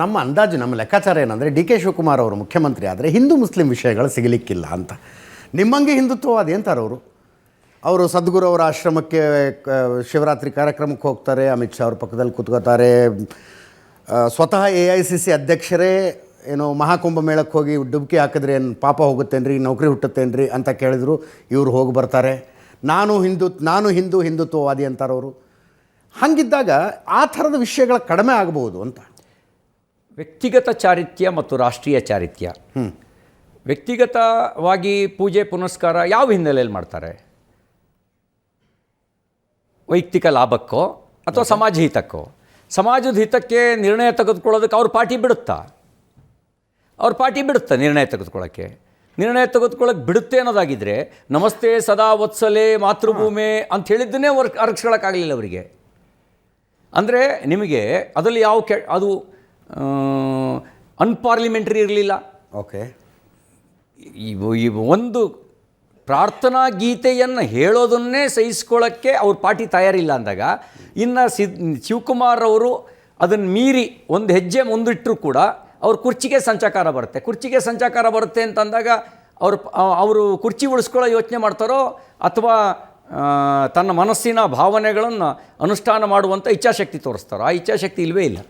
ನಮ್ಮ ಅಂದಾಜು, ನಮ್ಮ ಲೆಕ್ಕಾಚಾರ ಏನಂದರೆ ಡಿ ಕೆ ಶಿವಕುಮಾರ್ ಅವರು ಮುಖ್ಯಮಂತ್ರಿ ಆದರೆ ಹಿಂದೂ ಮುಸ್ಲಿಂ ವಿಷಯಗಳು ಸಿಗಲಿಕ್ಕಿಲ್ಲ ಅಂತ. ನಿಮ್ಮಂಗೆ ಹಿಂದುತ್ವವಾದಿ ಅಂತಾರೆ ಅವರು ಸದ್ಗುರು ಅವರ ಆಶ್ರಮಕ್ಕೆ ಶಿವರಾತ್ರಿ ಕಾರ್ಯಕ್ರಮಕ್ಕೆ ಹೋಗ್ತಾರೆ, ಅಮಿತ್ ಶಾ ಅವ್ರ ಪಕ್ಕದಲ್ಲಿ ಕೂತ್ಕೋತಾರೆ. ಸ್ವತಃ AICC ಅಧ್ಯಕ್ಷರೇ ಏನೋ ಮಹಾಕುಂಭ ಮೇಳಕ್ಕೆ ಹೋಗಿ ಡುಬ್ಕಿ ಹಾಕಿದ್ರೆ ಏನು ಪಾಪ ಹೋಗುತ್ತೇನ್ರಿ, ನೌಕರಿ ಹುಟ್ಟುತ್ತೇನ್ರಿ ಅಂತ ಕೇಳಿದ್ರು, ಇವರು ಹೋಗಿ ಬರ್ತಾರೆ. ನಾನು ಹಿಂದುತ್ವವಾದಿ ಅಂತಾರವರು. ಹಾಗಿದ್ದಾಗ ಆ ಥರದ ವಿಷಯಗಳ ಕಡಿಮೆ ಆಗಬಹುದು ಅಂತ. ವ್ಯಕ್ತಿಗತ ಚಾರಿತ್ರ್ಯ ಮತ್ತು ರಾಷ್ಟ್ರೀಯ ಚಾರಿತ್ರ್ಯ. ವ್ಯಕ್ತಿಗತವಾಗಿ ಪೂಜೆ ಪುನಸ್ಕಾರ ಯಾವ ಹಿನ್ನೆಲೆಯಲ್ಲಿ ಮಾಡ್ತಾರೆ? ವೈಯಕ್ತಿಕ ಲಾಭಕ್ಕೋ ಅಥವಾ ಸಮಾಜ ಹಿತಕ್ಕೋ? ಸಮಾಜದ ಹಿತಕ್ಕೆ ನಿರ್ಣಯ ತೆಗೆದುಕೊಳ್ಳೋದಕ್ಕೆ ಅವ್ರ ಪಾರ್ಟಿ ಬಿಡುತ್ತಾ? ನಿರ್ಣಯ ತೆಗೆದುಕೊಳ್ಳೋಕ್ಕೆ ಬಿಡುತ್ತೆ ಅನ್ನೋದಾಗಿದ್ದರೆ ನಮಸ್ತೆ ಸದಾ ವತ್ಸಲೆ ಮಾತೃಭೂಮೆ ಅಂತ ಹೇಳಿದ್ದನ್ನೇ ಅರಗಿಸ್ಕೊಳ್ಳೋಕ್ಕಾಗಲಿಲ್ಲ ಅವರಿಗೆ. ಅಂದರೆ ನಿಮಗೆ ಅದರಲ್ಲಿ ಅದು ಅನ್ಪಾರ್ಲಿಮೆಂಟ್ರಿ ಇರಲಿಲ್ಲ. ಓಕೆ, ಈ ಒಂದು ಪ್ರಾರ್ಥನಾ ಗೀತೆಯನ್ನು ಹೇಳೋದನ್ನೇ ಸಹಿಸ್ಕೊಳ್ಳೋಕ್ಕೆ ಅವ್ರ ಪಾರ್ಟಿ ತಯಾರಿಲ್ಲ ಅಂದಾಗ, ಇನ್ನು ಶಿವಕುಮಾರ್ ಅವರು ಅದನ್ನು ಮೀರಿ ಒಂದು ಹೆಜ್ಜೆ ಮುಂದಿಟ್ಟರೂ ಕೂಡ ಅವ್ರ ಕುರ್ಚಿಗೆ ಸಂಚಾಕಾರ ಬರುತ್ತೆ ಅಂತಂದಾಗ ಅವರು ಕುರ್ಚಿ ಉಳಿಸ್ಕೊಳ್ಳೋ ಯೋಚನೆ ಮಾಡ್ತಾರೋ ಅಥವಾ ತನ್ನ ಮನಸ್ಸಿನ ಭಾವನೆಗಳನ್ನು ಅನುಷ್ಠಾನ ಮಾಡುವಂಥ ಇಚ್ಛಾಶಕ್ತಿ ತೋರಿಸ್ತಾರೋ? ಆ ಇಚ್ಛಾಶಕ್ತಿ ಇಲ್ಲವೇ ಇಲ್ಲ.